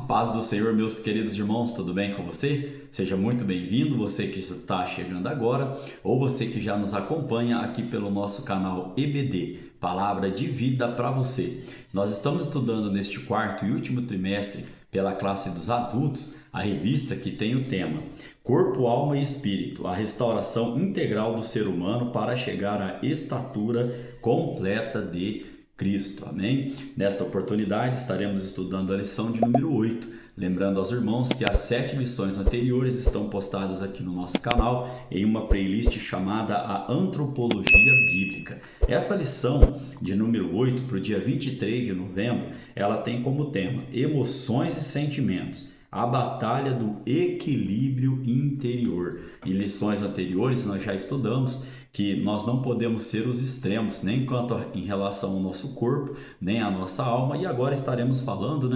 Paz do Senhor, meus queridos irmãos, tudo bem com você? Seja muito bem-vindo, você que está chegando agora ou você que já nos acompanha aqui pelo nosso canal EBD, Palavra de Vida para você. Nós estamos estudando neste quarto e último trimestre pela classe dos adultos a revista que tem o tema Corpo, Alma e Espírito, a restauração integral do ser humano para chegar à estatura completa de Cristo, amém? Nesta oportunidade estaremos estudando a lição de número 8, lembrando aos irmãos que as 7 lições anteriores estão postadas aqui no nosso canal em uma playlist chamada a Antropologia Bíblica. Essa lição de número 8 para o dia 23 de novembro, ela tem como tema Emoções e Sentimentos, a batalha do equilíbrio interior. Em lições anteriores nós já estudamos que nós não podemos ser os extremos, nem quanto em relação ao nosso corpo, nem à nossa alma, e agora estaremos falando,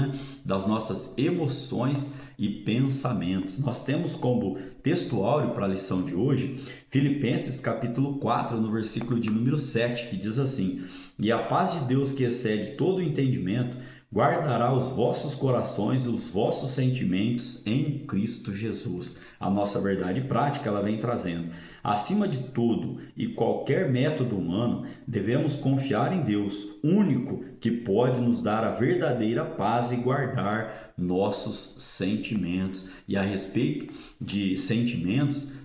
das nossas emoções e pensamentos. Nós temos como texto áureo para a lição de hoje, Filipenses capítulo 4, no versículo de número 7, que diz assim: "E a paz de Deus que excede todo o entendimento, guardará os vossos corações e os vossos sentimentos em Cristo Jesus." A nossa verdade prática, ela vem trazendo: acima de tudo e qualquer método humano, devemos confiar em Deus, único que pode nos dar a verdadeira paz e guardar nossos sentimentos. E a respeito de sentimentos,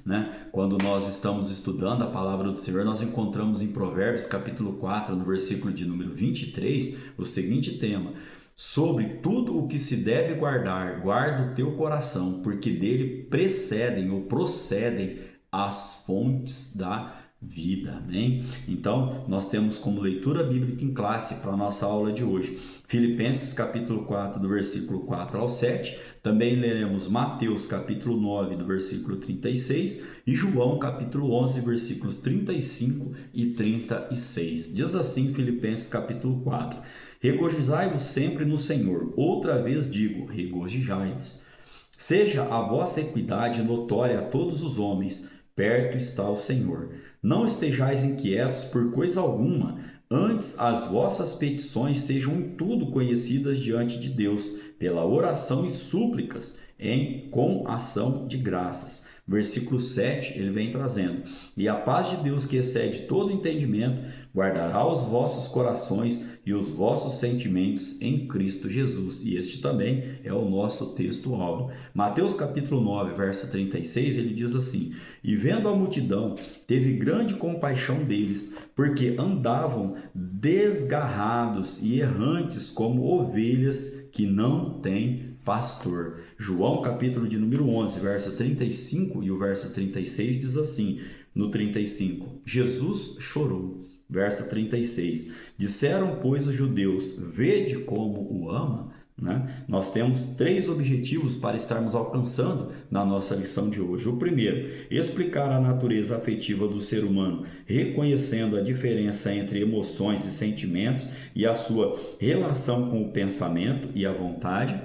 quando nós estamos estudando a palavra do Senhor, nós encontramos em Provérbios capítulo 4, no versículo de número 23, o seguinte tema: "Sobre tudo o que se deve guardar, guarda o teu coração, porque dele procedem as fontes da vida." Amém? Então, nós temos como leitura bíblica em classe para a nossa aula de hoje Filipenses capítulo 4, do versículo 4 ao 7. Também leremos Mateus capítulo 9, do versículo 36 e João capítulo 11, versículos 35 e 36. Diz assim Filipenses capítulo 4: "Regozijai-vos sempre no Senhor. Outra vez digo, regozijai-vos. Seja a vossa equidade notória a todos os homens, perto está o Senhor. Não estejais inquietos por coisa alguma, antes as vossas petições sejam em tudo conhecidas diante de Deus, pela oração e súplicas, com ação de graças." Versículo 7, ele vem trazendo: "E a paz de Deus que excede todo entendimento, guardará os vossos corações e os vossos sentimentos em Cristo Jesus." E este também é o nosso texto áureo. Mateus capítulo 9, verso 36, ele diz assim: "E vendo a multidão, teve grande compaixão deles, porque andavam desgarrados e errantes como ovelhas que não têm pastor." João capítulo de número 11, verso 35 e o verso 36 diz assim, no 35: "Jesus chorou." Verso 36: "Disseram, pois, os judeus, vede como o ama." Nós temos 3 objetivos para estarmos alcançando na nossa lição de hoje. O primeiro, explicar a natureza afetiva do ser humano, reconhecendo a diferença entre emoções e sentimentos e a sua relação com o pensamento e a vontade.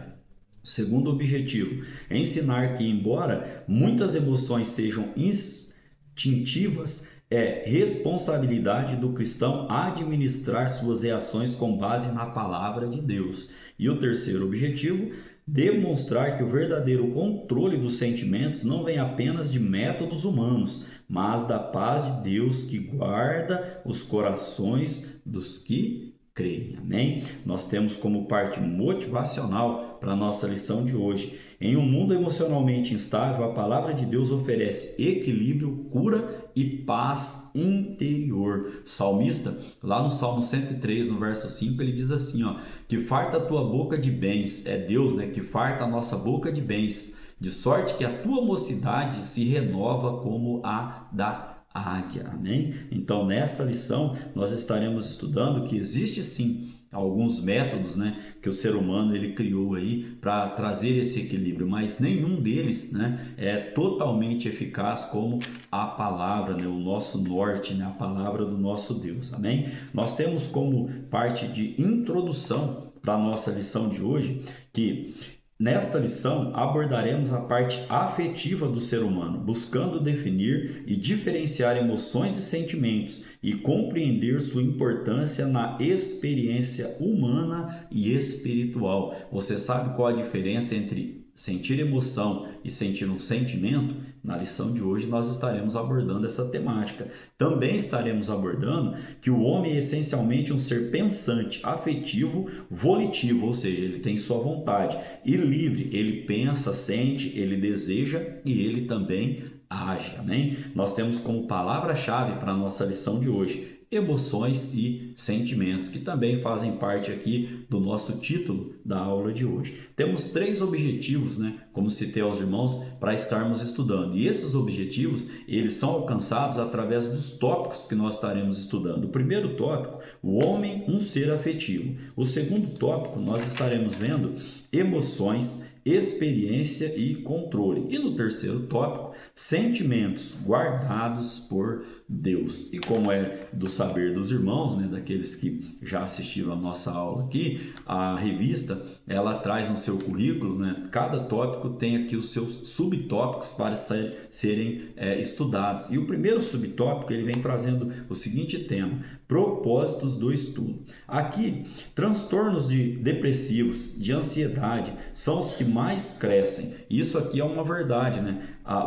Segundo objetivo, ensinar que, embora muitas emoções sejam instintivas, é responsabilidade do cristão administrar suas reações com base na palavra de Deus. E o terceiro objetivo, demonstrar que o verdadeiro controle dos sentimentos não vem apenas de métodos humanos, mas da paz de Deus que guarda os corações dos que creem. Amém? Nós temos como parte motivacional para a nossa lição de hoje: em um mundo emocionalmente instável, a palavra de Deus oferece equilíbrio, cura e paz interior. O salmista, lá no Salmo 103, no verso 5, ele diz assim, que farta a tua boca de bens. É Deus, que farta a nossa boca de bens, de sorte que a tua mocidade se renova como a da águia. Amém? Então, nesta lição, nós estaremos estudando que existe sim alguns métodos, que o ser humano ele criou aí para trazer esse equilíbrio, mas nenhum deles, é totalmente eficaz como a palavra, o nosso norte, a palavra do nosso Deus. Amém? Nós temos como parte de introdução para a nossa lição de hoje que nesta lição abordaremos a parte afetiva do ser humano, buscando definir e diferenciar emoções e sentimentos e compreender sua importância na experiência humana e espiritual. Você sabe qual a diferença entre sentir emoção e sentir um sentimento? Na lição de hoje nós estaremos abordando essa temática. Também estaremos abordando que o homem é essencialmente um ser pensante, afetivo, volitivo, ou seja, ele tem sua vontade, e livre, ele pensa, sente, ele deseja e ele também age, amém? Nós temos como palavra-chave para a nossa lição de hoje emoções e sentimentos, que também fazem parte aqui do nosso título da aula de hoje. Temos 3 objetivos, como citei aos irmãos, para estarmos estudando. E esses objetivos, eles são alcançados através dos tópicos que nós estaremos estudando. O primeiro tópico, o homem, um ser afetivo. O segundo tópico, nós estaremos vendo emoções, experiência e controle. E no terceiro tópico, sentimentos guardados por Deus. E como é do saber dos irmãos, daqueles que já assistiram a nossa aula aqui, a revista, ela traz no seu currículo, cada tópico tem aqui os seus subtópicos para serem estudados. E o primeiro subtópico, ele vem trazendo o seguinte tema: propósitos do estudo. Aqui, transtornos depressivos, de ansiedade, são os que mais crescem. Isso aqui é uma verdade,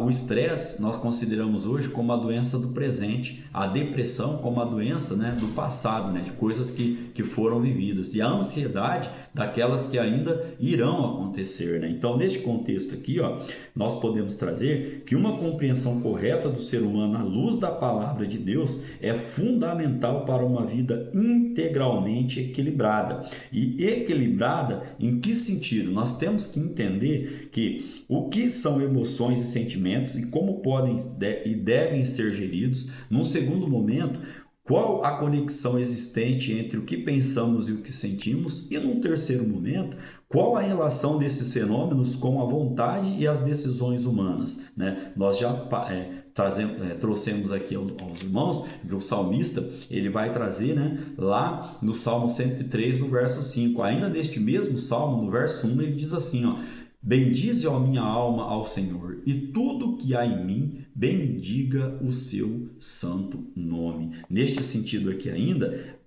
O estresse nós consideramos hoje como a doença do presente, a depressão como a doença do passado, de coisas que foram vividas, e a ansiedade daquelas que ainda irão acontecer. Então, neste contexto aqui, nós podemos trazer que uma compreensão correta do ser humano à luz da palavra de Deus é fundamental para uma vida integralmente equilibrada. E equilibrada em que sentido? Nós temos que entender que o que são emoções e sentimentos e como podem e devem ser geridos. Num segundo momento, qual a conexão existente entre o que pensamos e o que sentimos? E num terceiro momento, qual a relação desses fenômenos com a vontade e as decisões humanas? Nós já trouxemos aqui aos irmãos que o salmista ele vai trazer lá no Salmo 103, no verso 5. Ainda neste mesmo Salmo, no verso 1, ele diz assim: bendize a minha alma ao Senhor, e tudo que há em mim, bendiga o seu santo nome. Neste sentido aqui ainda,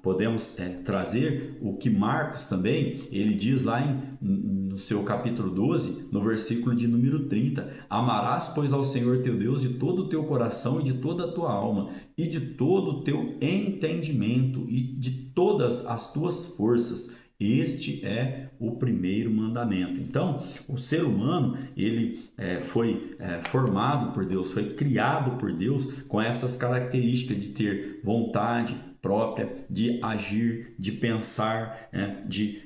podemos trazer o que Marcos também, ele diz lá no seu capítulo 12, no versículo de número 30, amarás, pois, ao Senhor teu Deus de todo o teu coração e de toda a tua alma, e de todo o teu entendimento, e de todas as tuas forças. Este é o primeiro mandamento. Então, o ser humano, ele foi formado por Deus, foi criado por Deus com essas características de ter vontade própria, de agir, de pensar, de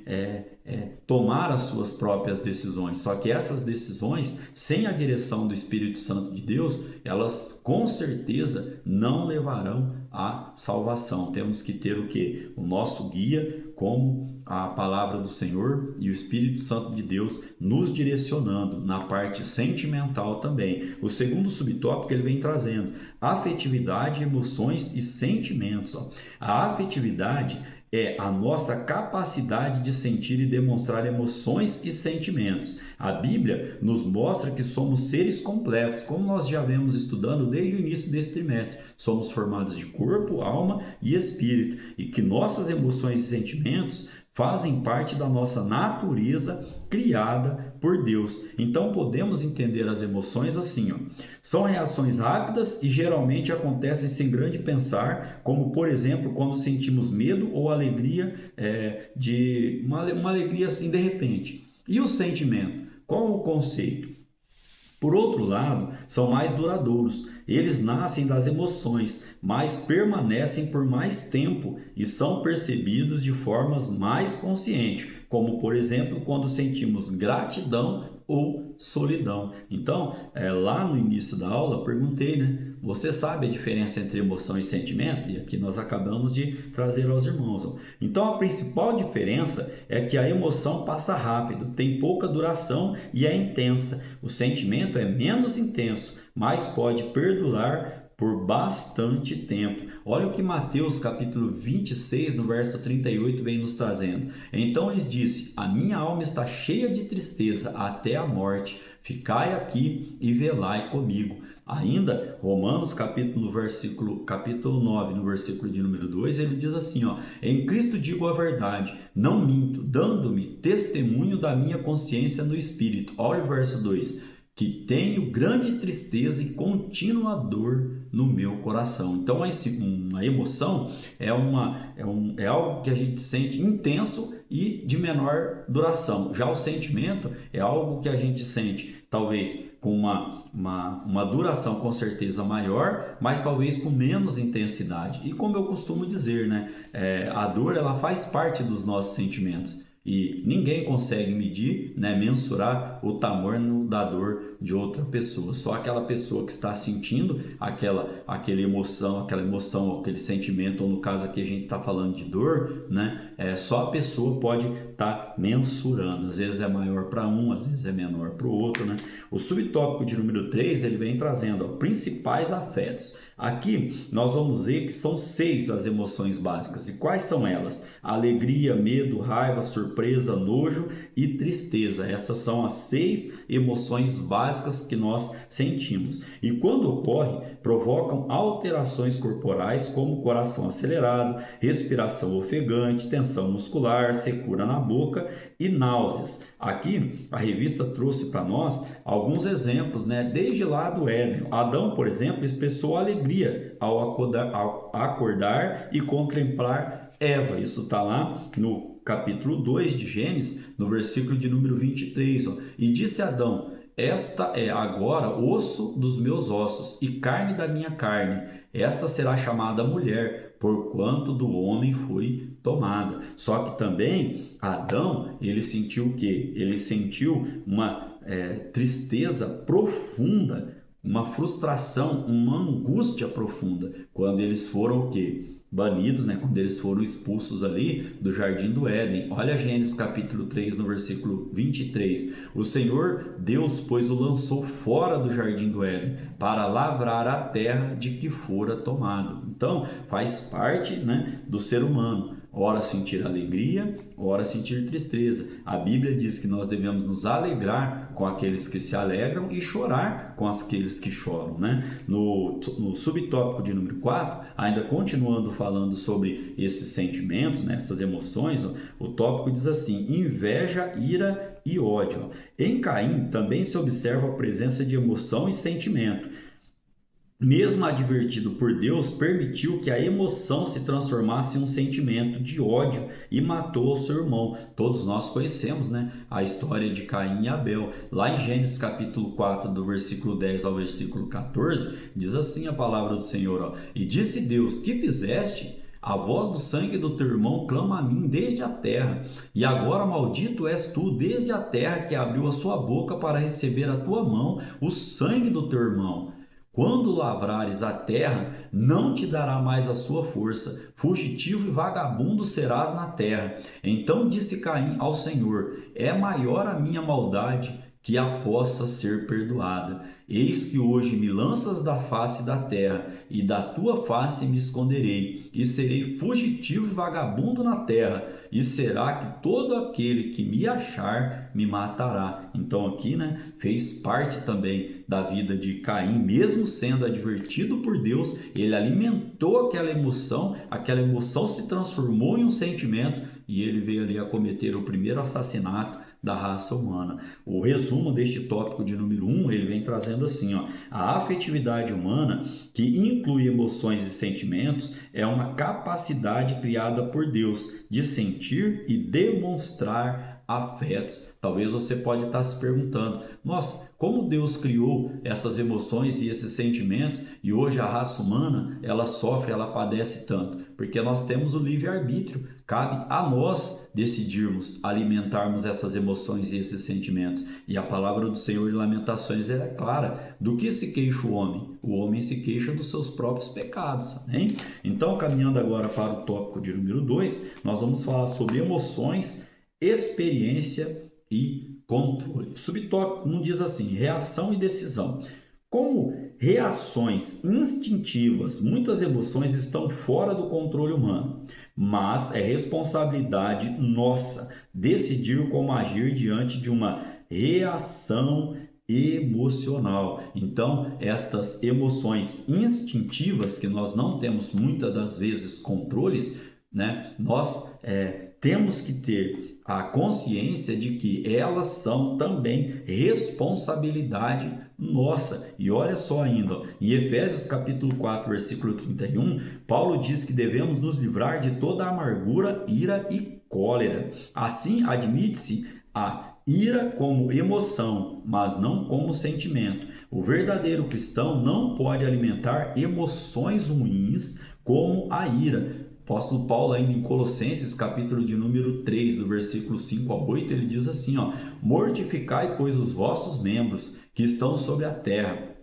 tomar as suas próprias decisões. Só que essas decisões, sem a direção do Espírito Santo de Deus, elas com certeza não levarão à salvação. Temos que ter o quê? O nosso guia, como a palavra do Senhor e o Espírito Santo de Deus nos direcionando na parte sentimental também. O segundo subtópico ele vem trazendo afetividade, emoções e sentimentos. A afetividade é a nossa capacidade de sentir e demonstrar emoções e sentimentos. A Bíblia nos mostra que somos seres completos, como nós já vemos estudando desde o início desse trimestre. Somos formados de corpo, alma e espírito, e que nossas emoções e sentimentos fazem parte da nossa natureza criada por Deus. Então podemos entender as emoções assim, são reações rápidas e geralmente acontecem sem grande pensar, como por exemplo quando sentimos medo ou alegria, de uma alegria assim de repente. E o sentimento? Qual o conceito? Por outro lado, são mais duradouros. Eles nascem das emoções, mas permanecem por mais tempo e são percebidos de formas mais conscientes, como por exemplo quando sentimos gratidão ou solidão. Então, lá no início da aula, perguntei, você sabe a diferença entre emoção e sentimento? E aqui nós acabamos de trazer aos irmãos. Então, a principal diferença é que a emoção passa rápido, tem pouca duração e é intensa. O sentimento é menos intenso, mas pode perdurar por bastante tempo. Olha o que Mateus capítulo 26, no verso 38, vem nos trazendo. Então lhes disse: a minha alma está cheia de tristeza até a morte. Ficai aqui e velai comigo. Ainda, Romanos capítulo 9, no versículo de número 2, ele diz assim, ó: em Cristo digo a verdade, não minto, dando-me testemunho da minha consciência no Espírito. Olha o verso 2: que tenho grande tristeza e contínua dor no meu coração. Então, uma emoção é algo que a gente sente intenso e de menor duração. Já o sentimento é algo que a gente sente, talvez com uma duração com certeza maior, mas talvez com menos intensidade. E como eu costumo dizer, né, a dor ela faz parte dos nossos sentimentos. E ninguém consegue medir, né, mensurar o tamanho da dor de outra pessoa. Só aquela pessoa que está sentindo aquela emoção, aquele sentimento, ou no caso aqui a gente está falando de dor, né? Só a pessoa pode estar mensurando. Às vezes é maior para um, às vezes é menor para o outro, né? O subtópico de número 3, ele vem trazendo, ó, principais afetos. Aqui nós vamos ver que são 6 as emoções básicas. E quais são elas? Alegria, medo, raiva, surpresa, nojo e tristeza. Essas são as 6 emoções básicas que nós sentimos. E quando ocorre, provocam alterações corporais como coração acelerado, respiração ofegante, tensão muscular, secura na boca e náuseas. Aqui a revista trouxe para nós alguns exemplos, né? Desde lá do Éden. Adão, por exemplo, expressou alegria ao acordar e contemplar Eva. Isso está lá no capítulo 2 de Gênesis, no versículo de número 23. Ó. E disse Adão: esta é agora osso dos meus ossos e carne da minha carne. Esta será chamada mulher, porquanto do homem foi tomada. Só que também Adão, ele sentiu o quê? Ele sentiu uma tristeza profunda, uma frustração, uma angústia profunda, quando eles foram o quê? Banidos, né? Quando eles foram expulsos ali do Jardim do Éden. Olha Gênesis capítulo 3, no versículo 23. O Senhor Deus, pois, o lançou fora do Jardim do Éden para lavrar a terra de que fora tomado. Então, faz parte, né, do ser humano. Ora sentir alegria, ora sentir tristeza. A Bíblia diz que nós devemos nos alegrar com aqueles que se alegram e chorar com aqueles que choram, né? No subtópico de número 4, ainda continuando falando sobre esses sentimentos, né, essas emoções, ó, o tópico diz assim: inveja, ira e ódio. Em Caim também se observa a presença de emoção e sentimento. Mesmo advertido por Deus, permitiu que a emoção se transformasse em um sentimento de ódio e matou o seu irmão. Todos nós conhecemos, né, a história de Caim e Abel. Lá em Gênesis capítulo 4, do versículo 10 ao versículo 14, diz assim a palavra do Senhor: ó, e disse Deus: que fizeste? A voz do sangue do teu irmão clama a mim desde a terra, e agora maldito és tu desde a terra, que abriu a sua boca para receber a tua mão o sangue do teu irmão. Quando lavrares a terra, não te dará mais a sua força, fugitivo e vagabundo serás na terra. Então disse Caim ao Senhor: é maior a minha maldade que a possa ser perdoada. Eis que hoje me lanças da face da terra, e da tua face me esconderei, e serei fugitivo e vagabundo na terra, e será que todo aquele que me achar me matará. Então aqui, né, fez parte também da vida de Caim, mesmo sendo advertido por Deus, ele alimentou aquela emoção se transformou em um sentimento, e ele veio ali a cometer o primeiro assassinato da raça humana. O resumo deste tópico de número 1, ele vem trazendo assim, ó: a afetividade humana, que inclui emoções e sentimentos, é uma capacidade criada por Deus de sentir e demonstrar afetos. Talvez você pode estar se perguntando: nossa, como Deus criou essas emoções e esses sentimentos e hoje a raça humana, ela sofre, ela padece tanto? Porque nós temos o livre-arbítrio. Cabe a nós decidirmos alimentarmos essas emoções e esses sentimentos. E a palavra do Senhor de Lamentações é clara: do que se queixa o homem? O homem se queixa dos seus próprios pecados. Hein? Então, caminhando agora para o tópico de número 2, nós vamos falar sobre emoções, experiência e controle. Subtópico 1 diz assim: reação e decisão. Como reações instintivas, muitas emoções estão fora do controle humano, mas é responsabilidade nossa decidir como agir diante de uma reação emocional. Então, estas emoções instintivas que nós não temos muitas das vezes controles, né? Nós temos que ter a consciência de que elas são também responsabilidade nossa. E olha só ainda, em Efésios capítulo 4, versículo 31, Paulo diz que devemos nos livrar de toda amargura, ira e cólera. Assim, admite-se a ira como emoção, mas não como sentimento. O verdadeiro cristão não pode alimentar emoções ruins como a ira. Apóstolo Paulo, ainda em Colossenses, capítulo de número 3, do versículo 5 ao 8, ele diz assim, mortificai, pois, os vossos membros que estão sobre a terra,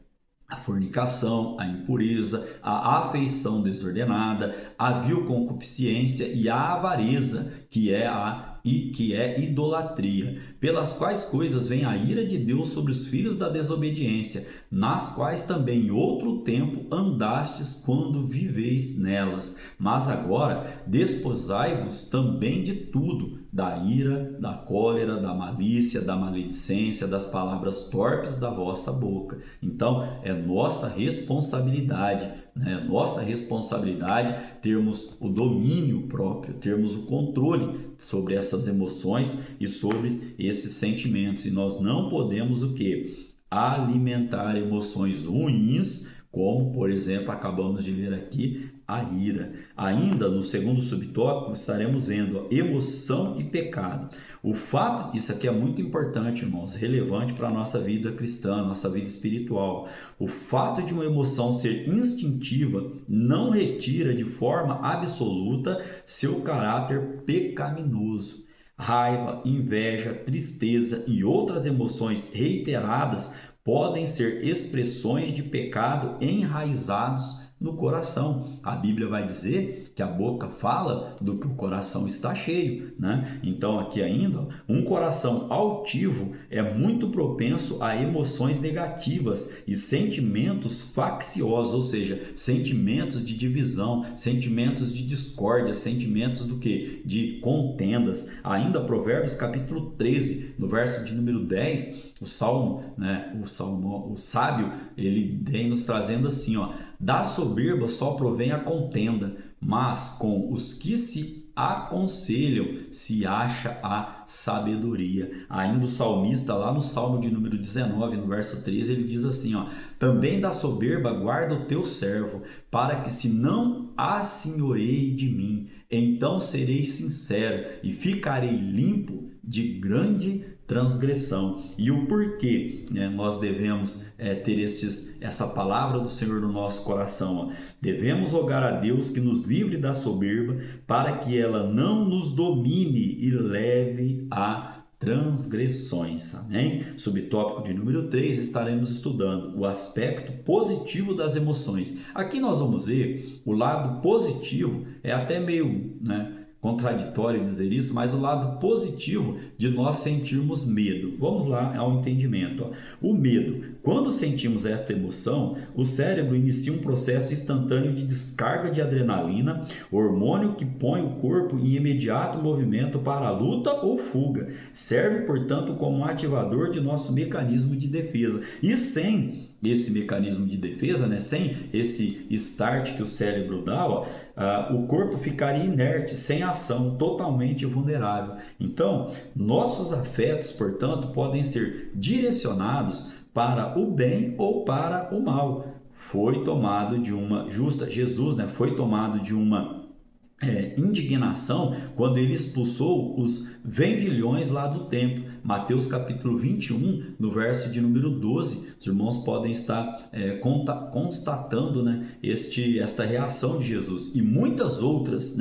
a fornicação, a impureza, a afeição desordenada, a vil concupiscência e a avareza, que é idolatria, pelas quais coisas vem a ira de Deus sobre os filhos da desobediência, nas quais também em outro tempo andastes quando viveis nelas. Mas agora desposai-vos também de tudo, da ira, da cólera, da malícia, da maledicência, das palavras torpes da vossa boca. Então, é nossa responsabilidade, né? Nossa responsabilidade termos o domínio próprio, termos o controle sobre essas emoções e sobre esses sentimentos. E nós não podemos o quê? Alimentar emoções ruins, como, por exemplo, acabamos de ler aqui, a ira. Ainda no segundo subtópico estaremos vendo emoção e pecado. O fato, isso aqui é muito importante, irmãos, relevante para a nossa vida cristã, nossa vida espiritual. O fato de uma emoção ser instintiva não retira de forma absoluta seu caráter pecaminoso. Raiva, inveja, tristeza e outras emoções reiteradas podem ser expressões de pecado enraizados no coração. A Bíblia vai dizer que a boca fala do que o coração está cheio, né? Então aqui ainda, um coração altivo é muito propenso a emoções negativas e sentimentos facciosos, ou seja, sentimentos de divisão, sentimentos de discórdia, sentimentos do que? De contendas. Ainda Provérbios capítulo 13, no verso de número 10, o sábio, ele vem nos trazendo assim, da soberba só provém a contenda, mas com os que se aconselham se acha a sabedoria. Ainda o salmista, lá no Salmo de número 19, no verso 13, ele diz assim, também da soberba guarda o teu servo, para que se não assenhoreie de mim, então serei sincero e ficarei limpo de grande transgressão. E o porquê, né, nós devemos ter essa palavra do Senhor no nosso coração. Devemos rogar a Deus que nos livre da soberba, para que ela não nos domine e leve a transgressões. Amém? Subtópico de número 3, estaremos estudando o aspecto positivo das emoções. Aqui nós vamos ver o lado positivo, é até meio, contraditório dizer isso, mas o lado positivo de nós sentirmos medo. Vamos lá ao entendimento. O medo. Quando sentimos esta emoção, o cérebro inicia um processo instantâneo de descarga de adrenalina, hormônio que põe o corpo em imediato movimento para a luta ou fuga. Serve, portanto, como um ativador de nosso mecanismo de defesa. E sem esse mecanismo de defesa, sem esse start que o cérebro dá, o corpo ficaria inerte, sem ação, totalmente vulnerável. Então, nossos afetos, portanto, podem ser direcionados para o bem ou para o mal. Foi tomado de uma Jesus, foi tomado de uma indignação quando ele expulsou os vendilhões lá do templo. Mateus capítulo 21, no verso de número 12, os irmãos podem estar constatando esta reação de Jesus. E muitas outras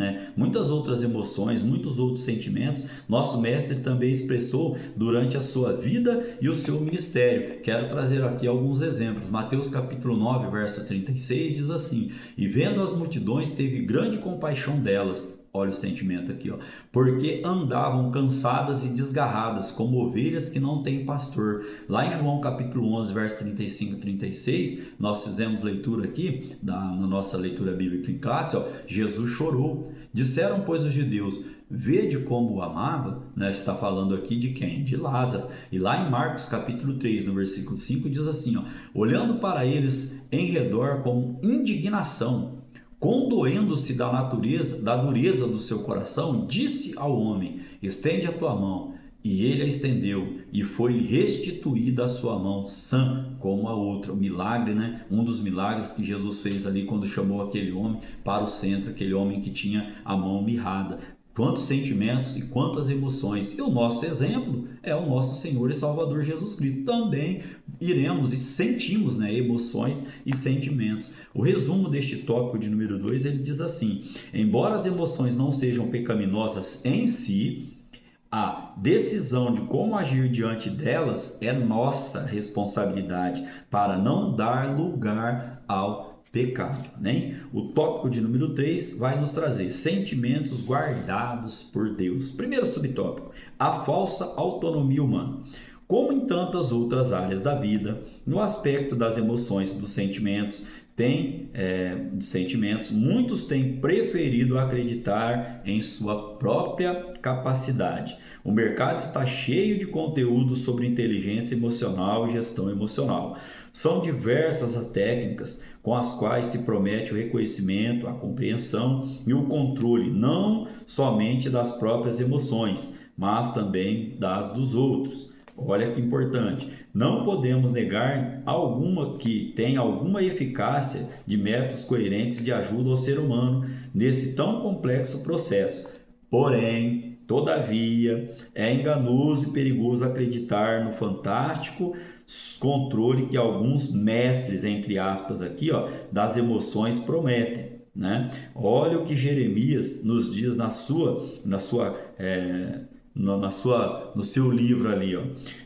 emoções, muitos outros sentimentos, nosso mestre também expressou durante a sua vida e o seu ministério. Quero trazer aqui alguns exemplos. Mateus capítulo 9, verso 36 diz assim: e vendo as multidões teve grande compaixão delas, Olha o sentimento aqui, ó. Porque andavam cansadas e desgarradas, como ovelhas que não têm pastor. Lá em João capítulo 11, verso 35 e 36, nós fizemos leitura aqui, na nossa leitura bíblica em classe, ó, Jesus chorou. Disseram, pois, os judeus, vede como o amava, né? Está falando aqui de quem? De Lázaro. E lá em Marcos capítulo 3, no versículo 5, diz assim, ó, olhando para eles em redor com indignação, condoendo-se da dureza do seu coração, disse ao homem, estende a tua mão. E ele a estendeu, e foi-lhe restituída a sua mão sã como a outra. O milagre, né? Um dos milagres que Jesus fez ali quando chamou aquele homem para o centro, aquele homem que tinha a mão mirrada. Quantos sentimentos e quantas emoções. E o nosso exemplo é o nosso Senhor e Salvador Jesus Cristo. Também iremos e sentimos, né, emoções e sentimentos. O resumo deste tópico de número 2, ele diz assim, embora as emoções não sejam pecaminosas em si, a decisão de como agir diante delas é nossa responsabilidade para não dar lugar ao pecado, né? O tópico de número 3 vai nos trazer sentimentos guardados por Deus. Primeiro subtópico, a falsa autonomia humana. Como em tantas outras áreas da vida, no aspecto das emoções e dos sentimentos, muitos têm preferido acreditar em sua própria capacidade. O mercado está cheio de conteúdo sobre inteligência emocional e gestão emocional. São diversas as técnicas com as quais se promete o reconhecimento, a compreensão e o controle, não somente das próprias emoções, mas também das dos outros. Olha que importante, não podemos negar alguma que tem alguma eficácia de métodos coerentes de ajuda ao ser humano nesse tão complexo processo. Porém, todavia, é enganoso e perigoso acreditar no fantástico controle que alguns mestres, entre aspas aqui, ó, das emoções prometem, né? Olha o que Jeremias nos diz no seu livro ali, ó.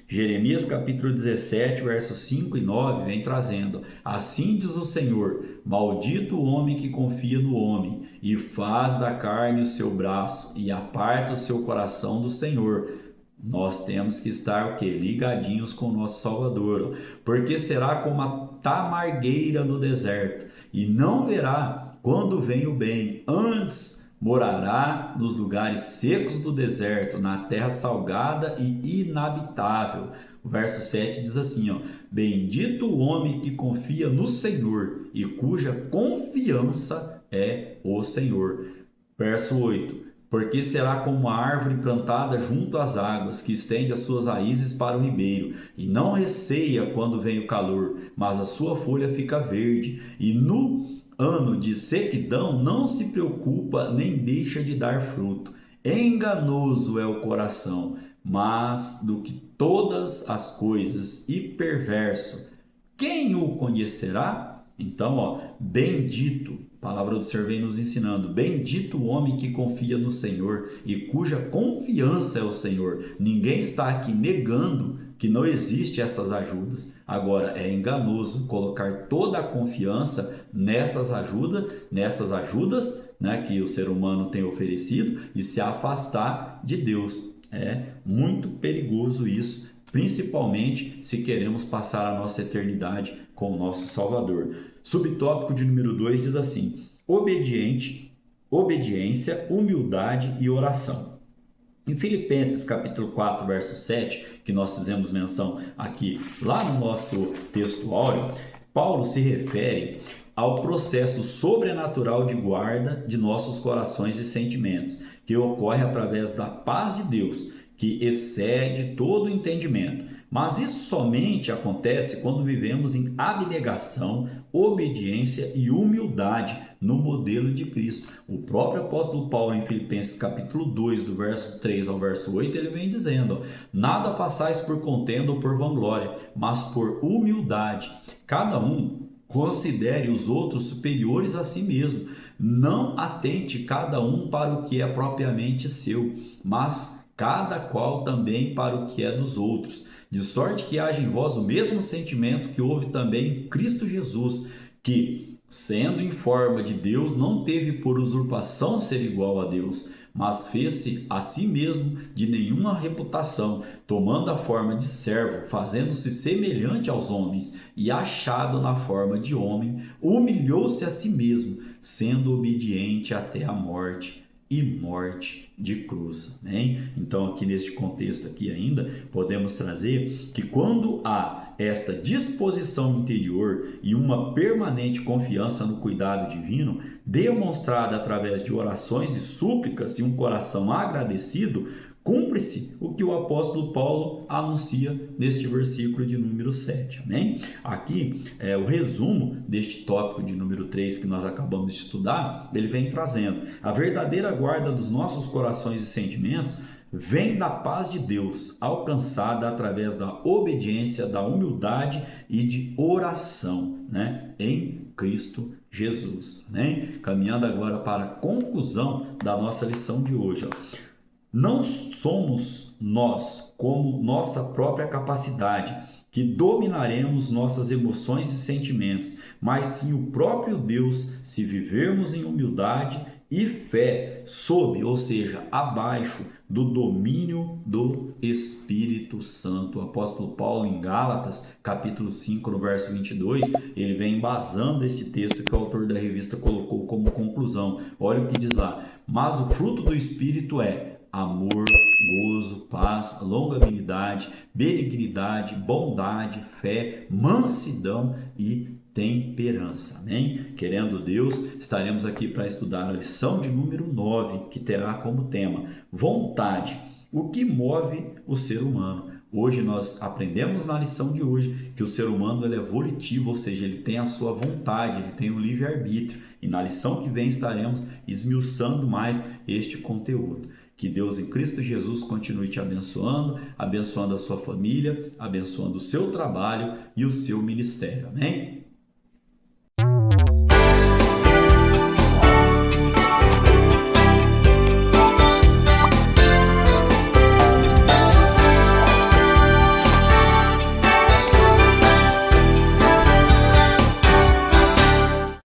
Jeremias capítulo 17, versos 5 e 9 vem trazendo, assim diz o Senhor, maldito o homem que confia no homem e faz da carne o seu braço e aparta o seu coração do Senhor. Nós temos que estar o quê? Ligadinhos com o nosso Salvador, porque será como a tamargueira no deserto e não verá quando vem o bem, antes morará nos lugares secos do deserto, na terra salgada e inabitável. O verso 7 diz assim, ó, bendito o homem que confia no Senhor e cuja confiança é o Senhor. Verso 8, porque será como a árvore plantada junto às águas, que estende as suas raízes para o ribeiro, e não receia quando vem o calor, mas a sua folha fica verde, e no ano de sequidão não se preocupa nem deixa de dar fruto. Enganoso é o coração, mais do que todas as coisas, e perverso. Quem o conhecerá? Então, ó, bendito, a palavra do Senhor vem nos ensinando, bendito o homem que confia no Senhor e cuja confiança é o Senhor. Ninguém está aqui negando que não existe essas ajudas. Agora, é enganoso colocar toda a confiança nessas ajudas, né, que o ser humano tem oferecido e se afastar de Deus. É muito perigoso isso, principalmente se queremos passar a nossa eternidade com o nosso Salvador. Subtópico de número 2 diz assim, obediência, humildade e oração. Em Filipenses capítulo 4, verso 7, que nós fizemos menção aqui lá no nosso texto áureo, Paulo se refere ao processo sobrenatural de guarda de nossos corações e sentimentos, que ocorre através da paz de Deus, que excede todo o entendimento. Mas isso somente acontece quando vivemos em abnegação, obediência e humildade no modelo de Cristo. O próprio apóstolo Paulo, em Filipenses capítulo 2, do verso 3 ao verso 8, ele vem dizendo, nada façais por contenda ou por vanglória, mas por humildade. Cada um considere os outros superiores a si mesmo. Não atente cada um para o que é propriamente seu, mas cada qual também para o que é dos outros. De sorte que haja em vós o mesmo sentimento que houve também em Cristo Jesus, que, sendo em forma de Deus, não teve por usurpação ser igual a Deus, mas fez-se a si mesmo de nenhuma reputação, tomando a forma de servo, fazendo-se semelhante aos homens, e achado na forma de homem, humilhou-se a si mesmo, sendo obediente até a morte e morte de cruz. Amém? Então, aqui neste contexto aqui ainda, podemos trazer que quando há esta disposição interior e uma permanente confiança no cuidado divino, demonstrada através de orações e súplicas e um coração agradecido, cumpre-se o que o apóstolo Paulo anuncia neste versículo de número 7. Amém? Aqui é o resumo deste tópico de número 3 que nós acabamos de estudar. Ele vem trazendo: a verdadeira guarda dos nossos corações e sentimentos vem da paz de Deus, alcançada através da obediência, da humildade e de oração, né? Em Cristo Jesus. Amém? Caminhando agora para a conclusão da nossa lição de hoje. Não somos nós, como nossa própria capacidade, que dominaremos nossas emoções e sentimentos, mas sim o próprio Deus, se vivermos em humildade e fé, sob, ou seja, abaixo do domínio do Espírito Santo. O apóstolo Paulo, em Gálatas, capítulo 5, no verso 22, ele vem embasando este texto que o autor da revista colocou como conclusão. Olha o que diz lá: mas o fruto do Espírito é amor, gozo, paz, longanimidade, benignidade, bondade, fé, mansidão e temperança. Amém? Querendo Deus, estaremos aqui para estudar a lição de número 9, que terá como tema vontade. O que move o ser humano? Hoje nós aprendemos na lição de hoje que o ser humano ele é volitivo, ou seja, ele tem a sua vontade, ele tem o livre-arbítrio. E na lição que vem estaremos esmiuçando mais este conteúdo. Que Deus em Cristo Jesus continue te abençoando, abençoando a sua família, abençoando o seu trabalho e o seu ministério. Amém?